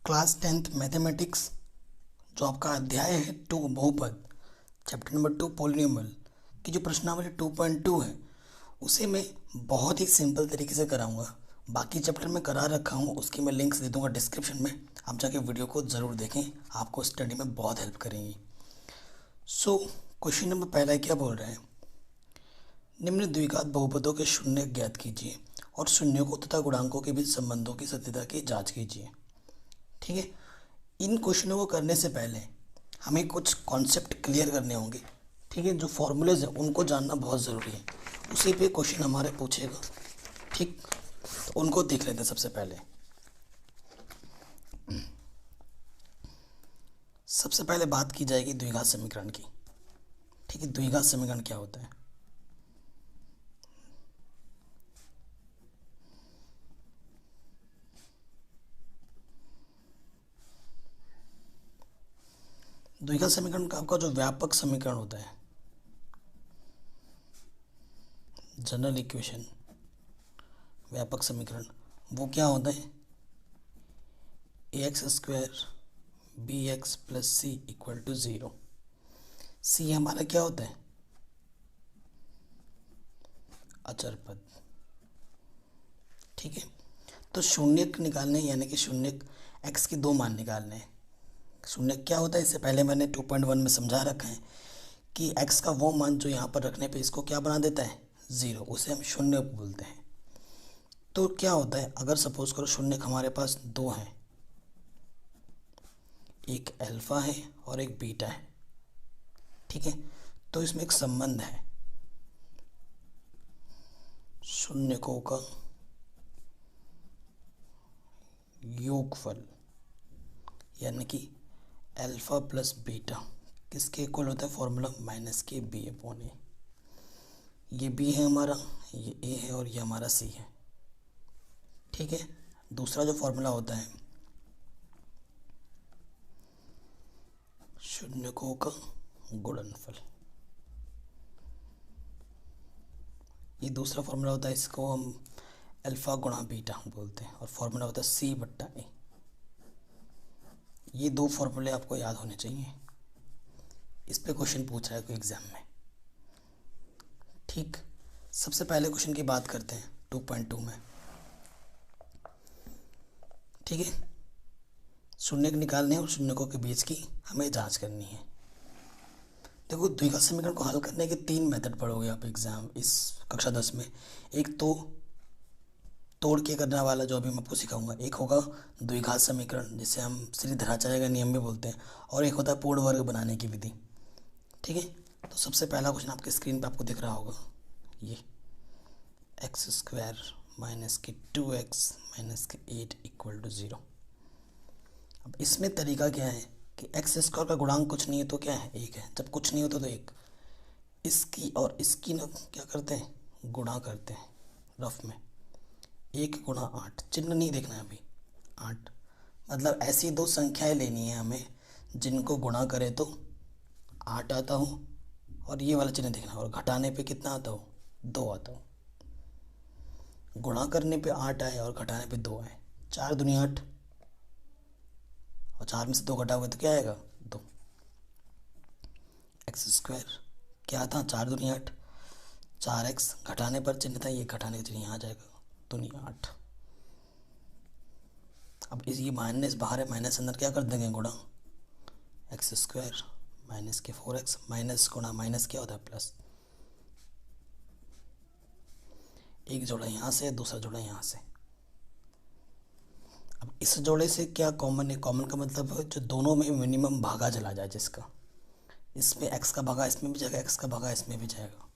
Class 10th mathematics जो आपका अध्याय है 2 बहुपद, चैप्टर नंबर 2 पॉलिनोमियल की जो प्रश्नावली 2.2 है उसे मैं बहुत ही सिंपल तरीके से कराऊंगा। बाकी चैप्टर में करा रखा हूँ, उसकी मैं लिंक्स दे दूंगा डिस्क्रिप्शन में, आप जाके वीडियो को ज़रूर देखें, आपको स्टडी में बहुत हेल्प करेंगी। क्वेश्चन नंबर पहला क्या बोल रहे हैं, निम्न द्विघात बहुपदों के शून्य ज्ञात कीजिए और शून्यों को तथा गुणांकों के बीच संबंधों की सत्यता की जांच कीजिए। ठीक है, इन क्वेश्चनों को करने से पहले हमें कुछ कॉन्सेप्ट क्लियर करने होंगे। ठीक है, जो फॉर्मूलेज हैं उनको जानना बहुत ज़रूरी है, उसी पे क्वेश्चन हमारे पूछेगा। ठीक, तो उनको देख लेते हैं। सबसे पहले बात की जाएगी द्विघात समीकरण की। ठीक है, द्विघात समीकरण क्या होता है? द्विघात समीकरण का आपका जो व्यापक समीकरण होता है, जनरल इक्वेशन, व्यापक समीकरण, वो क्या होता है? ax² bx + c = 0। c हमारा क्या होता है? अचर पद। ठीक है, तो शून्य निकालने यानी कि शून्य x के दो मान निकालने हैं। शून्य क्या होता है, इससे पहले मैंने 2.1 में समझा रखा है कि x का वो मान जो यहाँ पर रखने पे इसको क्या बना देता है? 0, उसे हम शून्य बोलते हैं। तो क्या होता है, अगर सपोज करो शून्य हमारे पास दो हैं, एक अल्फा है और एक बीटा है। ठीक है, तो इसमें एक संबंध है, शून्यकों का योगफल यानी कि अल्फा प्लस बीटा किसके इक्वल होता है? Formula -kb/a। ये b है हमारा, ये a है और ये हमारा c है। ठीक है, दूसरा जो फॉर्मूला होता है शून्यकों का गुणनफल, ये दूसरा फॉर्मूला होता है, इसको हम अल्फा गुणा बीटा बोलते हैं और फॉर्मूला होता है c/a। ये दो फॉर्मूले आपको याद होने चाहिए, इस पे क्वेश्चन पूछ रहा है कोई एग्जाम में। ठीक, सबसे पहले क्वेश्चन की बात करते हैं 2.2 में। ठीक है, शून्य निकालने और शून्यकों के बीच की हमें जांच करनी है। देखो, द्विघात समीकरण को हल करने के 3 मेथड पढ़ोगे आप एग्जाम इस कक्षा 10 में। एक तो तोड़ के करने वाला जो अभी मैं आपको सिखाऊंगा, एक होगा द्विघात समीकरण जिसे हम श्रीधराचार्य का नियम भी बोलते हैं, और एक होता है पूर्ण वर्ग बनाने की विधि। ठीक है, तो सबसे पहला क्वेश्चन आपके स्क्रीन पे आपको दिख रहा होगा, ये x² - 2x - 8 = 0। अब इसमें तरीका क्या है कि x² का गुणांक कुछ नहीं है तो क्या है? 1 है। जब कुछ नहीं होता तो 1, इसकी और इसकी ना क्या करते हैं? गुणा करते हैं रफ में। 1 × 8, चिन्ह नहीं देखना है अभी, 8 मतलब ऐसी दो संख्याएं लेनी है हमें जिनको गुणा करे तो 8 आता हो, और ये वाला चिन्ह देखना, और घटाने पे कितना आता हो? 2 आता हो। गुणा करने पे 8 आए और घटाने पे 2 आए, 4 दूनी 8, और 4 में से 2 घटाओगे तो क्या आएगा? 2। x² क्या था? 4 दूनी 8, 4x घटाने पर चिन्ह था, ये घटाने का चिन्ह यहाँ आ जाएगा, दूनी 8। अब इस ये माइनस बाहर है, माइनस अंदर क्या कर देंगे? गुणा। x² - 4x, माइनस गुणा माइनस क्या होता है? प्लस। एक जोड़ा यहाँ से, दूसरा जोड़ा यहाँ से। अब इस जोड़े से क्या कॉमन है? कॉमन का मतलब है जो दोनों में मिनिमम भागा चला जाए, जिसका इसमें x का भागा इसमें भी जाएगा, x का भागा इसमें भी जाएगा।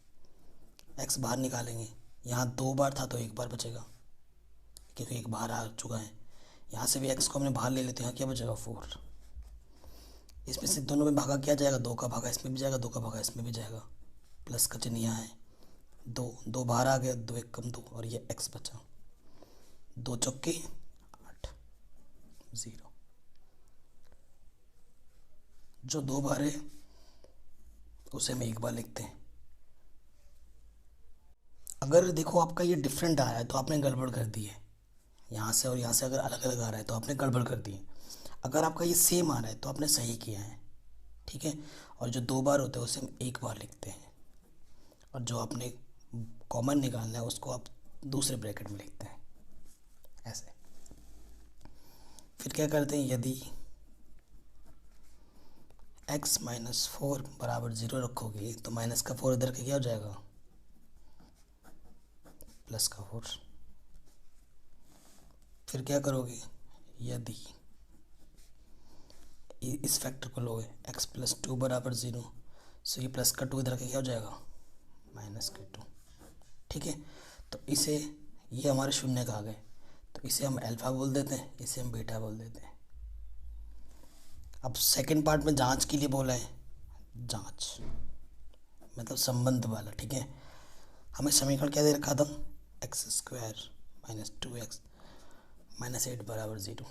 x बाहर निकालेंगे, यहाँ 2 बार था तो 1 बार बचेगा क्योंकि 1 बाहर आ चुका है। यहाँ से भी x को हमने बाहर ले लेते हैं, यहाँ क्या बचेगा? 4। इसमें से दोनों में भागा क्या जाएगा? 2 का भागा इसमें भी जाएगा, 2 का भागा इसमें भी जाएगा, प्लस का चिन्ह यहाँ है। 2 बाहर आ गया, 2 1 कम 2, और ये x बचा। 2 चौके 8, 0। जो 2 बार है उसे हम 1 बार लिखते हैं। अगर देखो आपका ये डिफरेंट आ रहा है तो आपने गड़बड़ कर दी है, यहाँ से और यहाँ से अगर अलग अलग आ रहा है तो आपने गड़बड़ कर दी है। अगर आपका ये सेम आ रहा है तो आपने सही किया है, ठीक है। और जो 2 बार होते हैं उसे हम 1 बार लिखते हैं, और जो आपने कॉमन निकालना है उसको आप दूसरे ब्रैकेट में लिखते हैं, ऐसे। फिर क्या करते हैं, यदि x माइनस 4 बराबर 0 रखोगे तो माइनस का 4 इधर का क्या हो जाएगा, प्लस का 4। फिर क्या करोगे, यदि इस फैक्टर को लोगे x प्लस 2 बराबर 0, सो ये प्लस का 2 इधर का क्या हो जाएगा, माइनस का 2, ठीक है। तो इसे, ये हमारे शून्य का आ गए, तो इसे हम अल्फा बोल देते हैं, इसे हम बीटा बोल देते हैं। अब सेकंड पार्ट में जांच के लिए बोला है, जांच मतलब संबंध वाला, ठीक है। हमें समीकरण क्या दे रखा था, x square minus 2x minus 8 बराबर 0,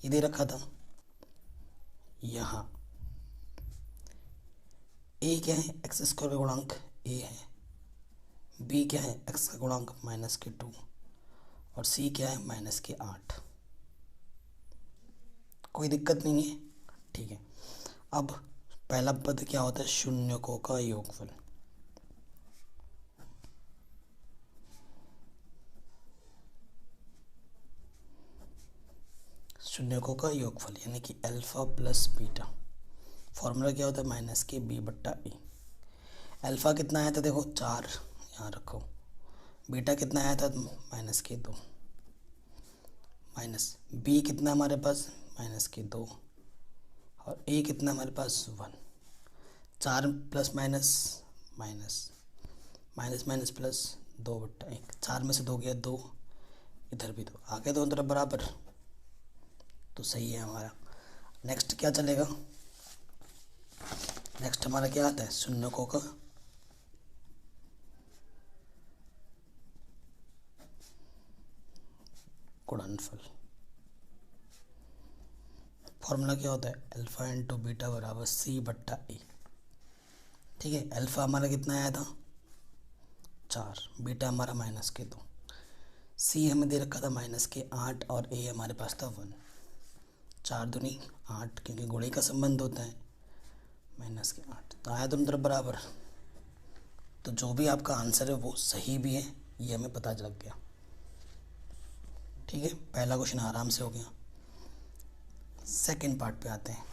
ये दे रखा था। यहाँ a क्या है, एक्स स्क्वायर का गुणांक a है, b क्या है, x का गुणांक माइनस के 2, और c क्या है, माइनस के 8। कोई दिक्कत नहीं है, ठीक है। अब पहला पद क्या होता है, शून्यकों का योगफल। शून्यकों का योगफल यानी कि अल्फा प्लस बीटा। फॉर्मूला क्या होता है, माइनस के b बट्टा ए। अल्फा कितना आया था, देखो 4 यहाँ रखो। बीटा कितना आया था, माइनस के 2, माइनस b कितना हमारे पास, माइनस के 2, और a कितना हमारे पास 1। 4 plus minus minus, minus minus plus 2 बट्टा 1। 4 में से 2 गया 2, इधर भी 2, आगे दोनों तरफ बराबर, तो सही है हमारा। नेक्स्ट क्या चलेगा, नेक्स्ट हमारा क्या आता है, शून्यकों का गुणनफल। फॉर्मूला क्या होता है, अल्फा इंटू बीटा बराबर c बट्टा ए, ठीक है। अल्फा हमारा कितना आया था 4, बीटा हमारा माइनस के 2, c हमें दे रखा था माइनस के 8, और a हमारे पास था 1। 4 दूनी 8, क्योंकि गुणे का संबंध होता है, माइनस के 8, तो आया दोनों तरफ बराबर। तो जो भी आपका आंसर है वो सही भी है, ये हमें पता लग गया, ठीक है। पहला क्वेश्चन आराम से हो गया। सेकेंड पार्ट पे आते हैं,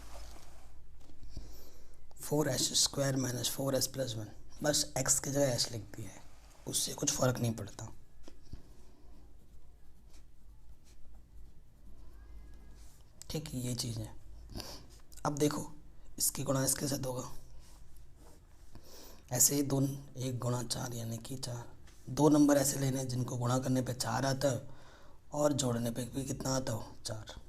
4s square minus 4s plus 1, बस x की जगह s लिख दिया है, उससे कुछ फ़र्क नहीं पड़ता, ठीक है। ये चीज़ है। अब देखो इसकी गुणा इसके साथ होगा, ऐसे ही 2 1 गुणा 4 यानी कि 4। 2 नंबर ऐसे लेने हैं जिनको गुणा करने पे 4 आता है और जोड़ने पे भी कितना आता हो, 4।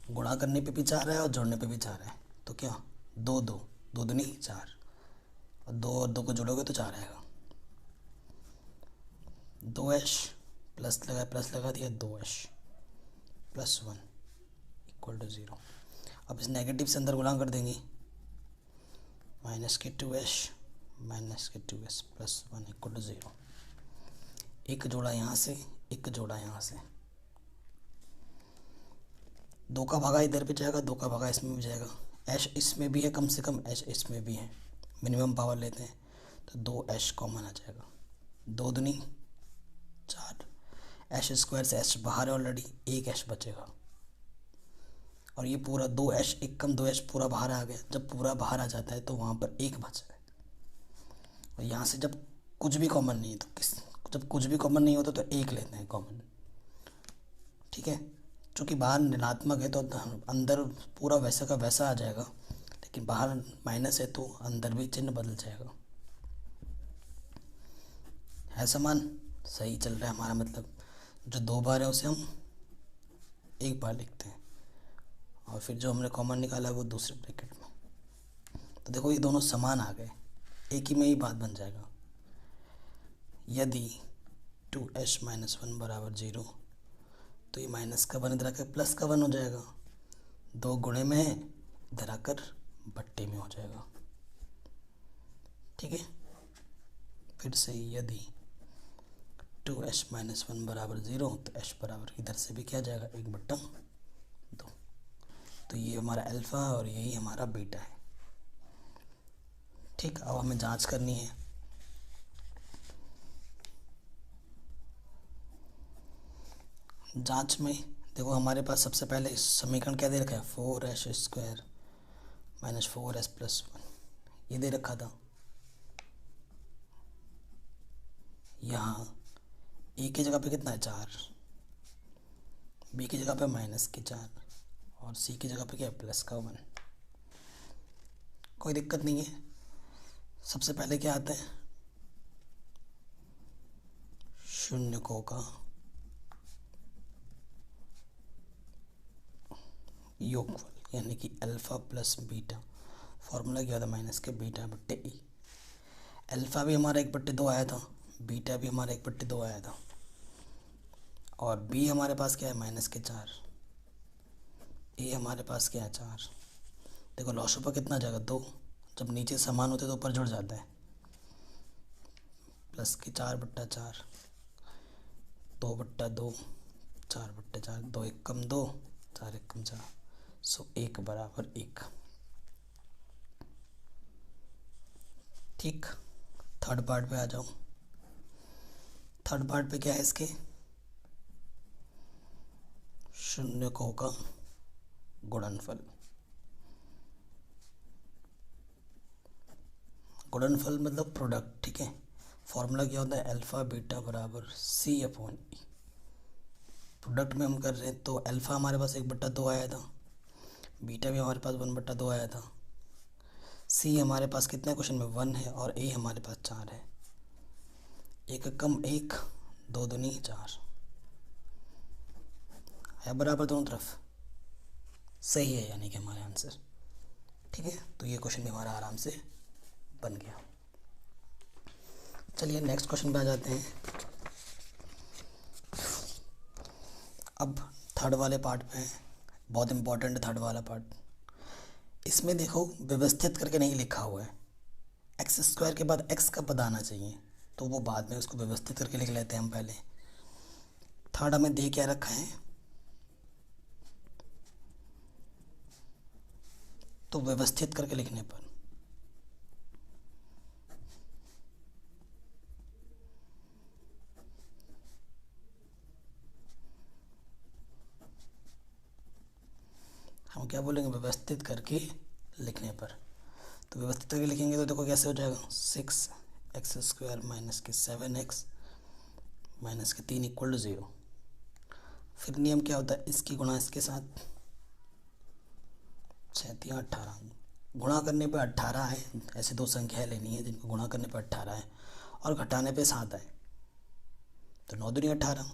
गुणा करने पे भी 4 है और जोड़ने पे भी 4 है, तो क्या 2 2 2 दूनी 4, और 2 और 2 को जोड़ोगे तो 4 आएगा। 2s प्लस लगा दिया, 2s प्लस 1 इक्वल टू 0। अब इस नेगेटिव से अंदर गुणा कर देंगे, माइनस के 2s माइनस के 2s प्लस 1 इक्वल टू 0। एक जोड़ा यहाँ से, एक जोड़ा यहाँ से, 2 का भागा इधर भी जाएगा, 2 का भागा इसमें भी जाएगा। एश इसमें भी है, कम से कम एश इसमें भी है, मिनिमम पावर लेते हैं तो 2s कॉमन आ जाएगा। 2 दूनी 4, एश स्क्वायर से एश बाहर है ऑलरेडी, 1 एश बचेगा, और ये पूरा 2s एक कम 2s पूरा बाहर आ गया। जब पूरा बाहर आ जाता है तो वहाँ पर 1 बचा है, और यहाँ से जब कुछ भी कॉमन नहीं है तो जब कुछ भी कॉमन नहीं होता तो 1 लेते हैं कॉमन, ठीक है। चूँकि बाहर ऋणात्मक है तो अंदर पूरा वैसा का वैसा आ जाएगा, लेकिन बाहर माइनस है तो अंदर भी चिन्ह बदल जाएगा। है समान, सही चल रहा है हमारा, मतलब जो 2 बार है उसे हम 1 बार लिखते हैं, और फिर जो हमने कॉमन निकाला है वो दूसरे ब्रैकेट में। तो देखो ये दोनों समान आ गए, एक ही में ही बात बन जाएगा। यदि 2s माइनस 1 बराबर 0, तो ये माइनस का 1 इधर आकर प्लस का 1 हो जाएगा। 2 गुणे में है, इधर आकर बट्टे में हो जाएगा, ठीक है। फिर से यदि 2s माइनस 1 बराबर 0, तो s बराबर इधर से भी क्या जाएगा, 1/2। तो ये हमारा अल्फ़ा और यही हमारा बीटा है। ठीक, अब हमें जांच करनी है। जांच में देखो हमारे पास सबसे पहले इस समीकरण क्या दे रखा है, 4s² माइनस 4s+1 ये दे रखा था। यहाँ ए की जगह पे कितना है 4, बी की जगह पे -4 और सी की जगह पे क्या है +1। कोई दिक्कत नहीं है। सबसे पहले क्या आता है, शून्यकों का योगफल यानी कि अल्फ़ा प्लस बीटा। फॉर्मूला क्या था, -β/e। अल्फ़ा भी हमारा 1/2 आया था, बीटा भी हमारा 1/2 आया था, और बी हमारे पास क्या है -4, ए हमारे पास क्या है 4। देखो लॉसों पर कितना जाएगा 2, जब नीचे समान होते तो ऊपर जुड़ जाता है, +4/4, 2/2, 4/4, 2 1 कम 2, 4 1 कम 4, सो 1 = 1। ठीक, थर्ड पार्ट पे आ जाओ। थर्ड पार्ट पे क्या है इसके, शून्यकों का गुणनफल। गुणनफल मतलब प्रोडक्ट। ठीक है, फॉर्मूला क्या होता है, अल्फ़ा बीटा बराबर C/E। प्रोडक्ट में हम कर रहे हैं तो अल्फ़ा हमारे पास 1/2 आया था, बीटा भी हमारे पास 1/2 आया था, सी हमारे पास कितने क्वेश्चन में 1 है और ए हमारे पास 4 है। 1 कम 1, 2 दूनी 4 है, बराबर दोनों तरफ सही है, यानी कि हमारा आंसर। ठीक है, तो ये क्वेश्चन भी हमारा आराम से बन गया। चलिए नेक्स्ट क्वेश्चन पे आ जाते हैं। अब थर्ड वाले पार्ट पे है, बहुत इम्पोर्टेंट है थर्ड वाला पार्ट। इसमें देखो व्यवस्थित करके नहीं लिखा हुआ है, x² के बाद x का पद आना चाहिए, तो वो बाद में उसको व्यवस्थित करके लिख लेते हैं हम पहले। थर्ड हमें दे क्या रखा है, तो व्यवस्थित करके लिखने पर हम क्या बोलेंगे, व्यवस्थित करके लिखने पर। तो व्यवस्थित करके लिखेंगे तो देखो कैसे हो जाएगा, 6x² माइनस के 7x माइनस के 3 = 0। फिर नियम क्या होता है, इसकी गुणा इसके साथ, 6 × 18, गुणा करने पे 18 है। ऐसे दो संख्याएं लेनी है जिनको गुणा करने पे 18 है और घटाने पे 7 है, तो 9 दूनी 18,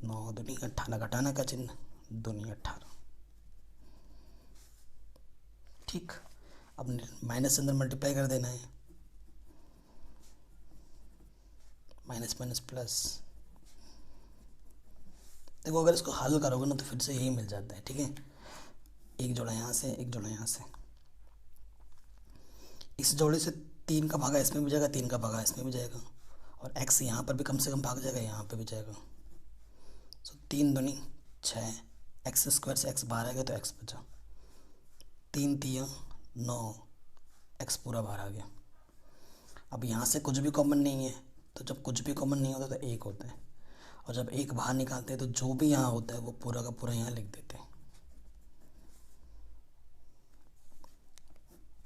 9 दूनी 18, घटाना का चिन्ह, दूनी 18। ठीक, अब माइनस अंदर मल्टीप्लाई कर देना है, माइनस माइनस प्लस। देखो अगर इसको हल करोगे ना तो फिर से यही मिल जाता है। ठीक है, एक जोड़ा यहाँ से, एक जोड़ा यहाँ से, इस जोड़े से 3 का भागा इसमें भी जाएगा, 3 का भागा इसमें भी जाएगा, और x यहाँ पर भी कम से कम भाग जाएगा, यहाँ पे भी जाएगा। सो 3 दूनी 6, x² से x बाहर आ गया तो x बचा, 3 × 9, x पूरा बाहर आ गया। अब यहाँ से कुछ भी कॉमन नहीं है, तो जब कुछ भी कॉमन नहीं होता तो 1 होता है, और जब 1 बाहर निकालते हैं तो जो भी यहाँ होता है वो पूरा का पूरा यहाँ लिख देते हैं।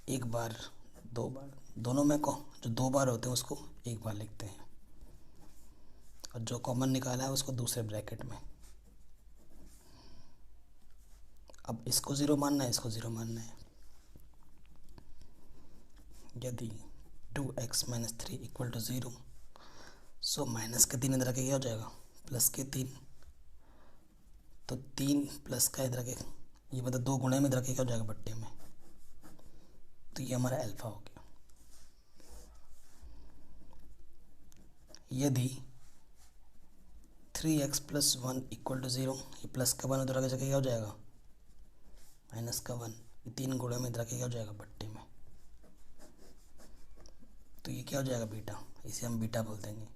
एक बार, 2 बार, दोनों में को जो 2 बार होते हैं उसको 1 बार लिखते हैं, और जो कॉमन निकाला है उसको दूसरे ब्रैकेट में। अब इसको 0 मानना है, इसको 0 मानना है। यदि 2x - 3 = 0, सो माइनस के 3 इधर आके क्या हो जाएगा, प्लस के 3, तो 3 प्लस का इधर आके, ये मतलब 2 गुणे में इधर आके क्या हो जाएगा, बट्टे में, तो ये हमारा अल्फ़ा हो गया। यदि 3x + 1 = 0, ये प्लस का 1 उधर आगे जाके क्या हो जाएगा, माइनस का 1, ये 3 गुणे में इधर आके क्या हो जाएगा, बट्टे में, तो ये क्या हो जाएगा, बीटा, इसे हम बीटा बोल देंगे।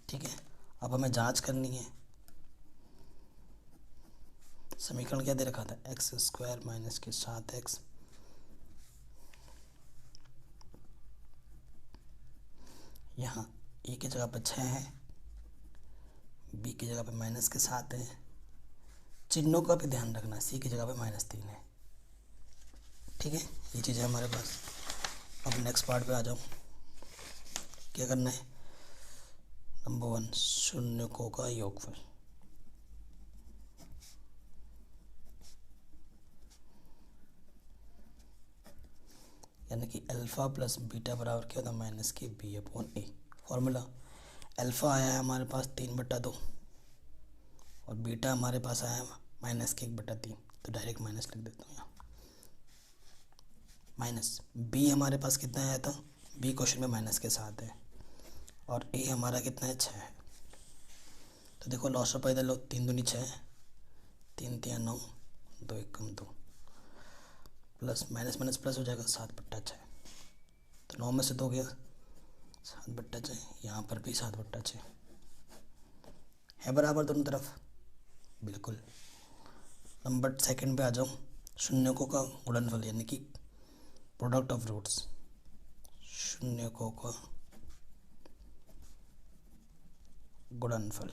ठीक है, अब हमें जांच करनी है। समीकरण क्या दे रखा था, एक्स स्क्वायर माइनस के 7x, यहाँ ए की जगह पर 6 है, बी की जगह पे माइनस के 7 है, चिन्हों का भी ध्यान रखना, सी की जगह पे -3 है। ठीक है, ये चीज़ है हमारे पास। अब नेक्स्ट पार्ट पे आ जाओ। क्या करना है, नंबर 1 शून्यकों का योगफल। यानी कि अल्फ़ा प्लस बीटा बराबर क्या होता है, माइनस के b/a। फॉर्मूला अल्फ़ा आया है हमारे पास 3/2 और बीटा हमारे पास आया है माइनस के 1/3, तो डायरेक्ट माइनस लिख देता हूँ यहाँ। माइनस बी हमारे पास कितना आया था, बी क्वेश्चन में माइनस के 7 है और ए हमारा कितना है, 6 है। तो देखो लॉस ऑफ इधर लो, 3 दूनी 6, 3 3 9, 2 1 कम 2, प्लस माइनस माइनस प्लस हो जाएगा, 7/6। तो 9 में से 2 गया, 7/6, यहाँ पर भी 7/6 है, बराबर दोनों तरफ, बिल्कुल। नंबर सेकंड पे आ जाओ, शून्यकों का गुणनफल यानी कि प्रोडक्ट ऑफ रूट्स, शून्यकों का गुणनफल,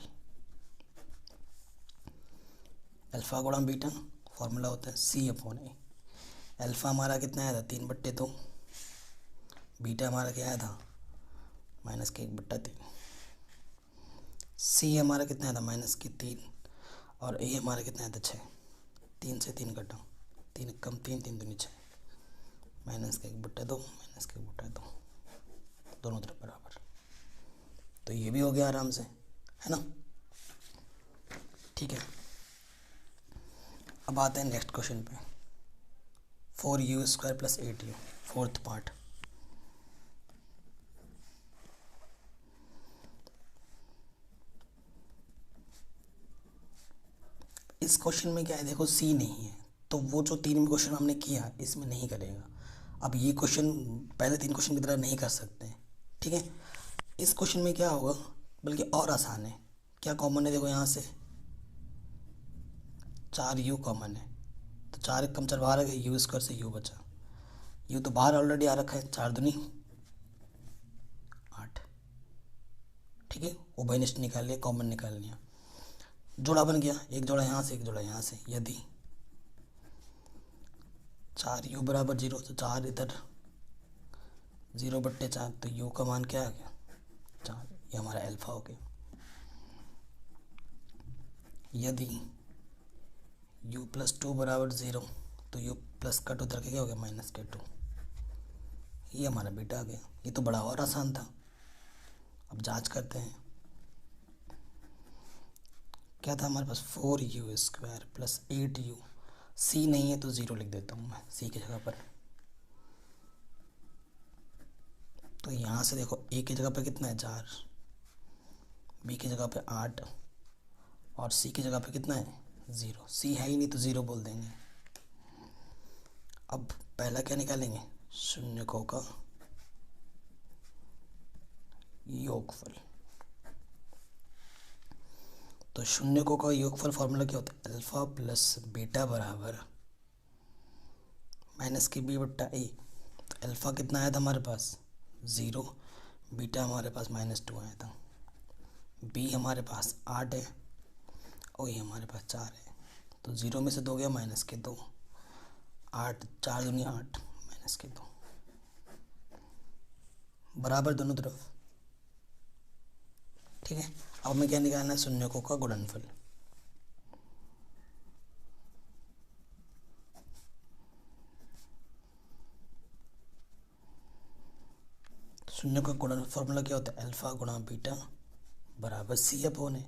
अल्फ़ा गुणा बीटा, फॉर्मूला होता है c/a। अल्फ़ा हमारा कितना आया था, 3/2, बीटा हमारा क्या आया था, माइनस के 1/3, सी हमारा कितना आया था, माइनस के 3, और ए हमारा कितना आया था, 6। 3 से 3 कटा, 3 कम 3, 3 दूनी 6, माइनस के 1/2, माइनस के 1/2, दोनों तरफ बराबर। तो ये भी हो गया आराम से, है ना। ठीक है, अब आते हैं नेक्स्ट क्वेश्चन पे। 4u² + 8u, fourth part. इस क्वेश्चन में क्या है, देखो सी नहीं है, तो वो जो 3 क्वेश्चन हमने किया इसमें नहीं करेगा। अब ये क्वेश्चन पहले 3 क्वेश्चन की तरह नहीं कर सकते, ठीक है। इस क्वेश्चन में क्या होगा, बल्कि और आसान है। क्या कॉमन है, देखो यहाँ से 4u कॉमन है, तो 4 कम 4 बाहर आ गया, u² से u बचा। u तो बाहर ऑलरेडी आ रखा है, 4 दूनी 8। ठीक है, उभयनिष्ठ निकाल लिया, कॉमन निकाल लिया, जोड़ा बन गया, एक जोड़ा यहाँ से एक जोड़ा यहाँ से। यदि 4u बराबर 0, तो 4 इधर 0/4, तो u का मान क्या आ गया, 4। ये हमारा अल्फा हो गया। यदि u + 2 बराबर 0, तो u प्लस कट उधर के क्या हो गया, माइनस के 2। ये हमारा बीटा आ गया। ये तो बड़ा और आसान था। अब जांच करते हैं, क्या था हमारे पास, 4u² + 8u। सी नहीं है तो 0 लिख देता हूँ मैं सी की जगह पर। तो यहाँ से देखो ए की जगह पे कितना है, 4, बी की जगह पे 8 और सी की जगह पे कितना है, 0। सी है ही नहीं तो 0 बोल देंगे। अब पहला क्या निकालेंगे, शून्यकों का योगफल। तो शून्यकों का योगफल फॉर्मूला क्या होता है, अल्फ़ा प्लस बीटा बराबर माइनस के b/a। तो अल्फ़ा कितना आया था हमारे पास, 0, बीटा हमारे पास -2 आया था, बी हमारे पास 8 है और ये हमारे पास 4 है। तो 0 में से 2 गया, माइनस के 2, 8 4 दूनी 8, माइनस के 2, बराबर दोनों तरफ। ठीक है, अब हमें क्या निकालना है, शून्यकों का गुणनफल। शून्य का गुणन फॉर्मूला क्या होता है, अल्फ़ा गुणा बीटा बराबर c/a।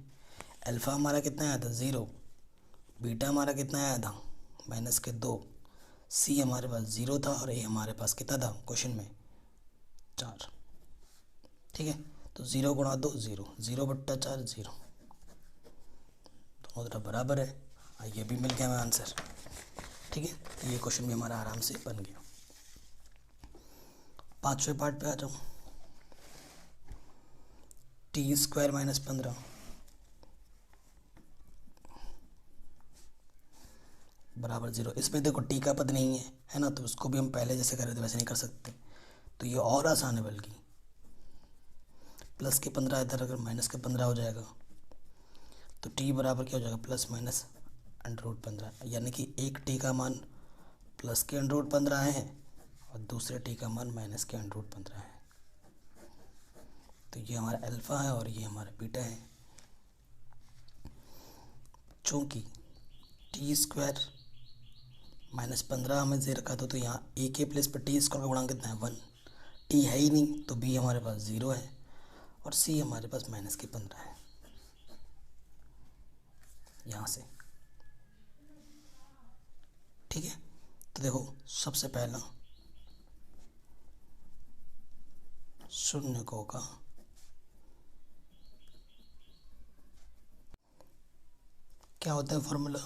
अल्फ़ा हमारा कितना आया था, 0, बीटा हमारा कितना आया था, माइनस के 2, सी हमारे पास 0 था और ए हमारे पास कितना था क्वेश्चन में, 4। ठीक है, तो 0 गुणा 2 0, 0/4 0, दोनों तरफ बराबर है। ये भी मिल गया हमें आंसर। ठीक है, ये क्वेश्चन भी हमारा आराम से बन गया। 5वें पार्ट पे आ जाओ, t² - 15। बराबर 0। इसमें देखो टी का पद नहीं है ना, तो उसको भी हम पहले जैसे कर रहे थे वैसे नहीं कर सकते, तो ये और आसान है। बल्कि प्लस के 15 इधर अगर माइनस के 15 हो जाएगा तो टी बराबर क्या हो जाएगा, प्लस माइनस √15, यानी कि एक टी का मान प्लस के √15 है और दूसरे टी का मान माइनस के √15 है। तो ये हमारा अल्फ़ा है और ये हमारा बीटा है। चूँकि t² -15 हमें दे रखा था, तो यहाँ a के प्लेस पर t² का गुणांक कितना है, 1। t है ही नहीं, तो b हमारे पास 0 है और c हमारे पास -15 है। यहाँ से ठीक है। तो देखो सबसे पहला शून्यकों का क्या होता है फॉर्मूला,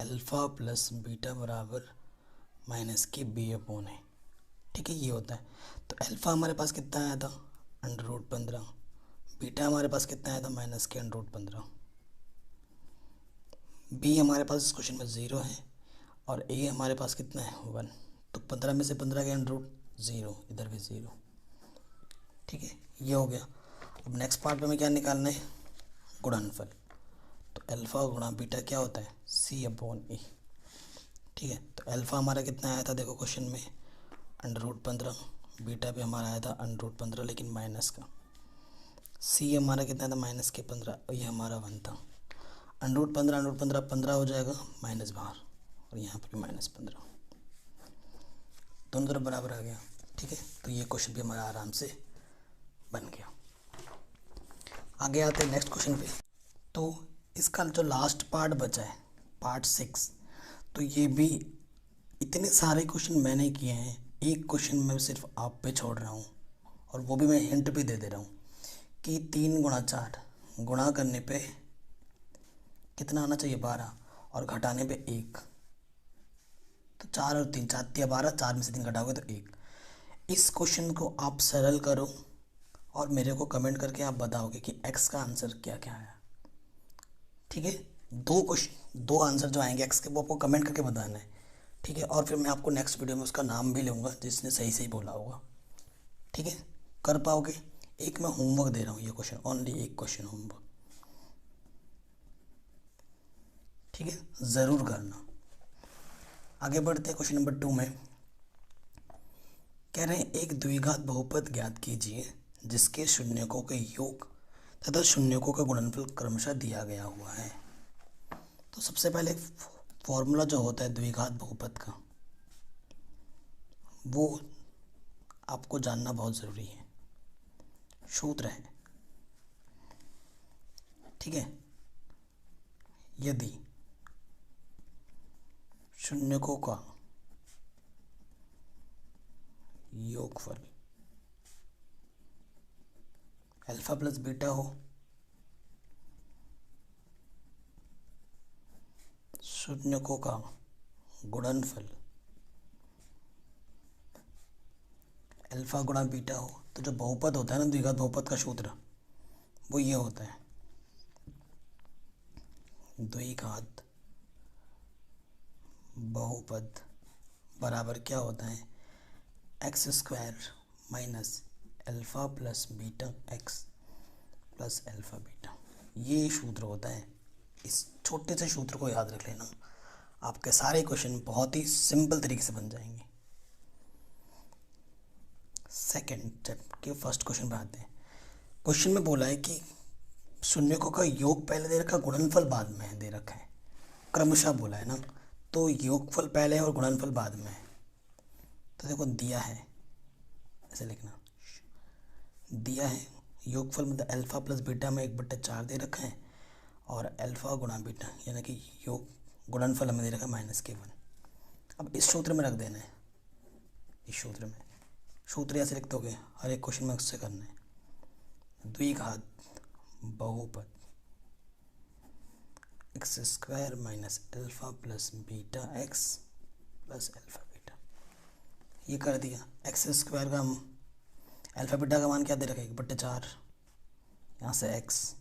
अल्फ़ा प्लस बीटा बराबर -k/b/a। ठीक है, ये होता है। तो अल्फ़ा हमारे पास कितना आया था, √15। बीटा हमारे पास कितना आया था, -k/15। बी हमारे पास इस क्वेश्चन में 0 है और ए हमारे पास कितना है, 1। तो 15 में से 15 के √0, इधर भी 0। ठीक है, ये हो गया। अब नेक्स्ट पार्ट में हमें क्या निकालना है, गुणनफल। तो अल्फ़ा गुणा बीटा क्या होता है, c/e। ठीक है, तो अल्फ़ा हमारा कितना आया था, देखो क्वेश्चन में √15, बीटा भी हमारा आया था √15 लेकिन माइनस का। सी हमारा कितना था, -k/15 और ये हमारा 1 था। √15 15 हो जाएगा, माइनस बाहर और यहाँ पर भी -15, दोनों तरफ बराबर आ गया। ठीक है, तो ये क्वेश्चन भी हमारा आराम से बन गया। आगे आते हैं नेक्स्ट क्वेश्चन पे। तो इसका जो लास्ट पार्ट बचा है, पार्ट 6, तो ये भी इतने सारे क्वेश्चन मैंने किए हैं, एक क्वेश्चन मैं सिर्फ आप पे छोड़ रहा हूँ और वो भी मैं हिंट भी दे रहा हूँ कि 3 × 4 गुणा करने पे कितना आना चाहिए, 12, और घटाने पे 1। तो 4 और 3, 4 या 12, 4 में से 3 घटाओगे तो 1। इस क्वेश्चन को आप सरल करो और मेरे को कमेंट करके आप बताओगे कि x का आंसर क्या क्या आया। ठीक है, 2 क्वेश्चन 2 आंसर जो आएंगे x के, वो आपको कमेंट करके बताना है। ठीक है, और फिर मैं आपको नेक्स्ट वीडियो में उसका नाम भी लूँगा जिसने सही सही बोला होगा। ठीक है, कर पाओगे। एक मैं होमवर्क दे रहा हूँ, ये क्वेश्चन ओनली एक क्वेश्चन होमवर्क। ठीक है, ज़रूर करना। आगे बढ़ते हैं क्वेश्चन नंबर 2 में। कह रहे हैं एक द्विघात बहुपद ज्ञात कीजिए जिसके शून्यकों के योग तथा शून्यकों का गुणनफल क्रमशः दिया गया हुआ है। तो सबसे पहले फॉर्मूला जो होता है द्विघात बहुपद का, वो आपको जानना बहुत ज़रूरी है। सूत्र है, ठीक है, यदि शून्यकों का योगफल अल्फा प्लस बीटा हो, शून्यकों का गुणनफल अल्फा गुणा बीटा हो, तो जो बहुपद होता है ना, द्विघात बहुपद का सूत्र वो ये होता है, द्विघात बहुपद बराबर क्या होता है, x² minus alpha plus beta x plus alpha beta. ये सूत्र होता है। इस छोटे से सूत्र को याद रख लेना, आपके सारे क्वेश्चन बहुत ही सिंपल तरीके से बन जाएंगे। सेकंड चैप्टर के फर्स्ट क्वेश्चन पे आते हैं। क्वेश्चन में बोला है कि शून्यकों का योग पहले दे रखा, गुणनफल बाद में दे रखा है, क्रमशः बोला है ना, तो योगफल पहले है और गुणनफल बाद में है। तो देखो दिया है, ऐसे लिखना, दिया है योगफल मतलब अल्फ़ा प्लस बीटा में 1/4 दे रखा है और अल्फ़ा गुणा बीटा यानी कि योग गुणनफल हमें दे रखा है -k1। अब इस सूत्र में रख देना है, इस सूत्र में, सूत्र ऐसे लिख दोगे, हर एक क्वेश्चन में उससे करना है। द्विघात बहुपद x² minus alpha plus beta x plus alpha beta, ये कर दिया। x² का अल्फ़ा बीटा का मान क्या दे रखा है, 1/4, यहाँ से x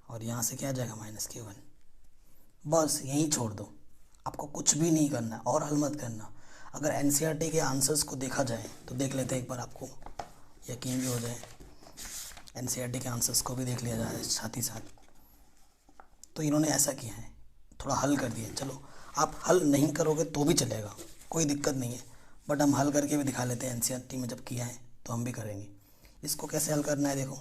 और यहाँ से क्या आ जाएगा -k1। बस यहीं छोड़ दो, आपको कुछ भी नहीं करना है और हल मत करना। अगर एनसीईआरटी के आंसर्स को देखा जाए तो देख लेते हैं एक बार, आपको यकीन भी हो जाए। एनसीईआरटी के आंसर्स को भी देख लिया जाए साथ ही साथ। तो इन्होंने ऐसा किया है, थोड़ा हल कर दिया। चलो आप हल नहीं करोगे तो भी चलेगा, कोई दिक्कत नहीं है, बट हम हल करके भी दिखा लेते हैं। एनसीईआरटी में जब किया है तो हम भी करेंगे। इसको कैसे हल करना है, देखो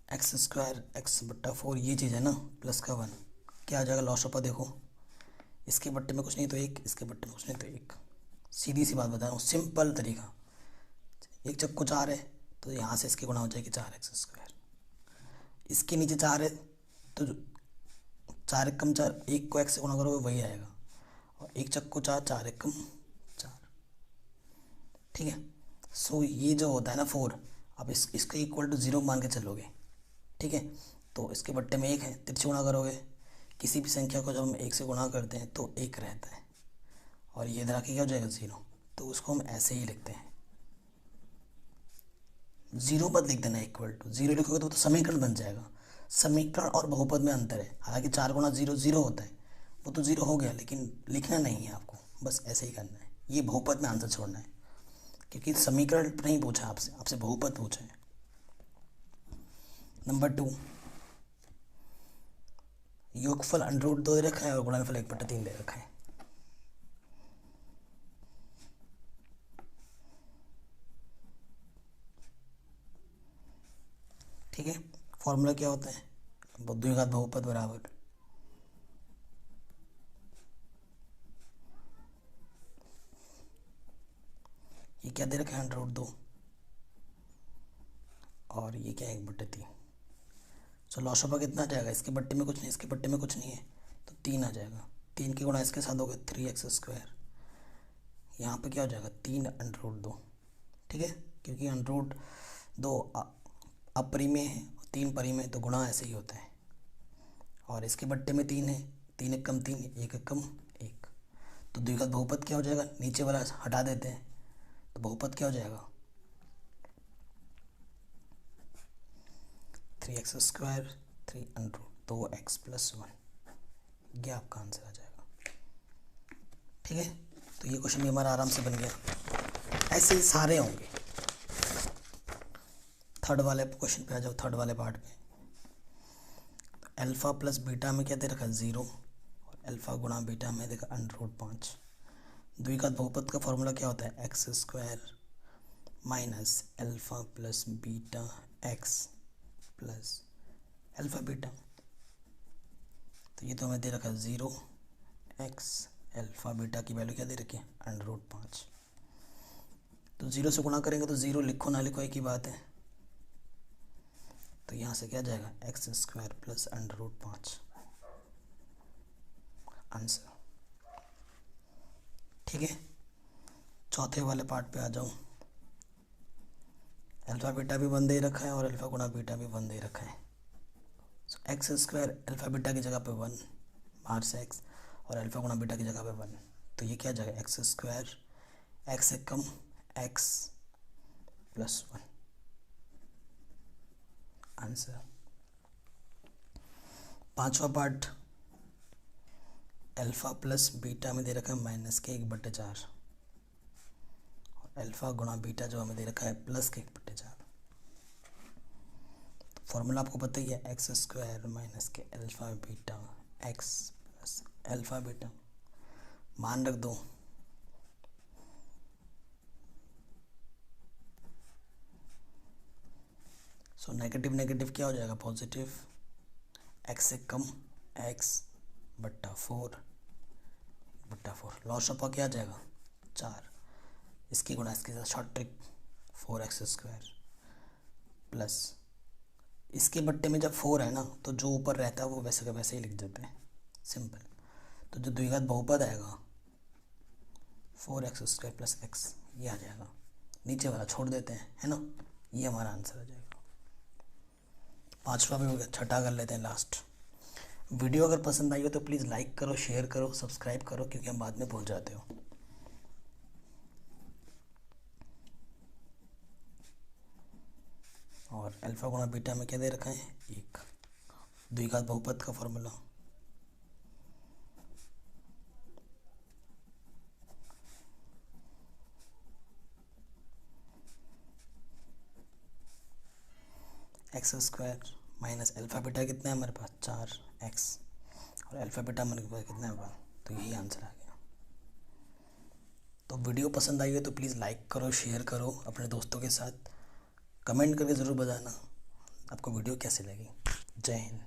एक्स स्क्वायर एक्स बट्टा 4 ये चीज़ है ना, प्लस का 1 क्या आ जाएगा लॉस ऑफ, देखो इसके बट्टे में कुछ नहीं तो 1, इसके बट्टे में कुछ नहीं तो 1। सीधी सी बात बता रहा हूँ, सिंपल तरीका। एक चक्कू 4 है तो यहाँ से इसकी गुणा हो जाएगी 4x स्क्वायर। इसके नीचे 4 है तो 4 एक कम 4, 1 को x से गुणा करोगे वही आएगा। और एक चक्कू 4, 4 एक कम 4, ठीक है। सो ये जो होता है ना 4, अब इसके इक्वल टू 0 मान के चलोगे, ठीक है। तो इसके बट्टे में 1 है, तिरछे गुणा करोगे। किसी भी संख्या को जब हम 1 से गुणा करते हैं तो 1 रहता है, और ये इधर आके क्या हो जाएगा 0। तो उसको हम ऐसे ही लिखते हैं, 0 मत लिख देना, इक्वल टू 0 लिखोगे तो समीकरण बन जाएगा। समीकरण और बहुपद में अंतर है, हालांकि 4 गुणा 0 0 होता है, वो तो 0 हो गया, लेकिन लिखना नहीं है आपको, बस ऐसे ही करना है। ये बहुपद में आंसर छोड़ना है, क्योंकि समीकरण नहीं पूछा आपसे, आपसे बहुपद पूछा है। नंबर 2, योगफल अंडर रूट 2 दे रखा है और गुणनफल 1/3 दे रखा है। ठीक है, फॉर्मूला क्या होता है, द्विघात बहुपद बराबर ये क्या दे रखा है अंडर रूट 2, और ये क्या है 1/3। सो लॉस ऑफ कितना आ जाएगा, इसके बट्टे में कुछ नहीं, इसके बट्टे में कुछ नहीं है, तो 3 आ जाएगा। 3 की गुणा इसके साथ हो गया 3x स्क्वायर। यहाँ पे क्या हो जाएगा 3 अंडर रूट 2, ठीक है, क्योंकि अंडर रूट 2 अपरिमेय है, 3 परिमेय, तो गुणा ऐसे ही होता है। और इसके बट्टे में 3 है, 3 एक कम 3, 1 एक कम 1। तो द्विघात बहुपद क्या हो जाएगा, नीचे वाला हटा देते हैं तो बहुपद क्या हो जाएगा 3x square 3 under root 2x + 1, ये आपका आंसर आ जाएगा। ठीक है, तो ये क्वेश्चन भी हमारा आराम से बन गया। ऐसे ही सारे होंगे। थर्ड वाले क्वेश्चन पे आ जाओ, थर्ड वाले पार्ट पे। अल्फा प्लस बीटा में क्या दे रखा है 0, और अल्फा गुणा बीटा में देखा अंडर रूट 5। द्विघात बहुपद का फॉर्मूला क्या होता है, x square minus alpha plus beta x plus alpha beta. तो ये तो हमें दे रखा है 0, एक्स अल्फा बीटा की वैल्यू क्या दे रखी है अंडर रूट 5। तो 0 से गुणा करेंगे तो 0 लिखो ना लिखो एक ही बात है। तो यहाँ से क्या जाएगा x square plus under root 5 answer. ठीक है, चौथे वाले पार्ट पे आ जाऊँ। अल्फा बीटा भी 1 दे रखा है और अल्फा गुणा बीटा भी 1 दे रखा है। एक्स स्क्वायर अल्फा बीटा की जगह पे 1, बाहर से एक्स, और अल्फा गुणा बीटा की जगह पे 1। तो ये क्या जाएगा एक्स स्क्वायर एक्स से कम एक्स प्लस 1 आंसर। पांचवा पार्ट, अल्फा प्लस बीटा में दे रखा है -1/4, और अल्फा गुणा बीटा जो हमें दे रखा है +1/4। तो फॉर्मूला आपको पता ही है, एक्स स्क्वायर माइनस के alpha beta x plus alpha beta. मान रख दो, सो नेगेटिव नेगेटिव क्या हो जाएगा पॉजिटिव, एक्स से कम x/4 लॉस ऑफ क्या आ जाएगा 4, इसकी गुणा इसके साथ short trick 4x square plus इसके बट्टे में जब 4 है ना तो जो ऊपर रहता है वो वैसे का वैसे ही लिख देते हैं, सिंपल। तो जो द्विघात बहुपद आएगा 4x स्क्वायर प्लस x, ये आ जाएगा, नीचे वाला छोड़ देते हैं, है ना, ये हमारा आंसर आ जाएगा। पांचवा भी हो गया, छठा कर लेते हैं लास्ट। वीडियो अगर पसंद आई हो तो प्लीज़ लाइक करो, शेयर करो, सब्सक्राइब करो, क्योंकि हम बाद में भूल जाते हो। और अल्फा गुणा बीटा में क्या दे रखा है 1। द्विघात बहुपद का formula x square minus alpha beta कितना है हमारे पास 4x, और अल्फ़ा बीटा हमारे पास कितना है, तो यही आंसर आ गया। तो वीडियो पसंद आई है तो प्लीज़ लाइक करो, शेयर करो अपने दोस्तों के साथ, कमेंट करके ज़रूर बताना आपको वीडियो कैसे लगी। जय हिंद।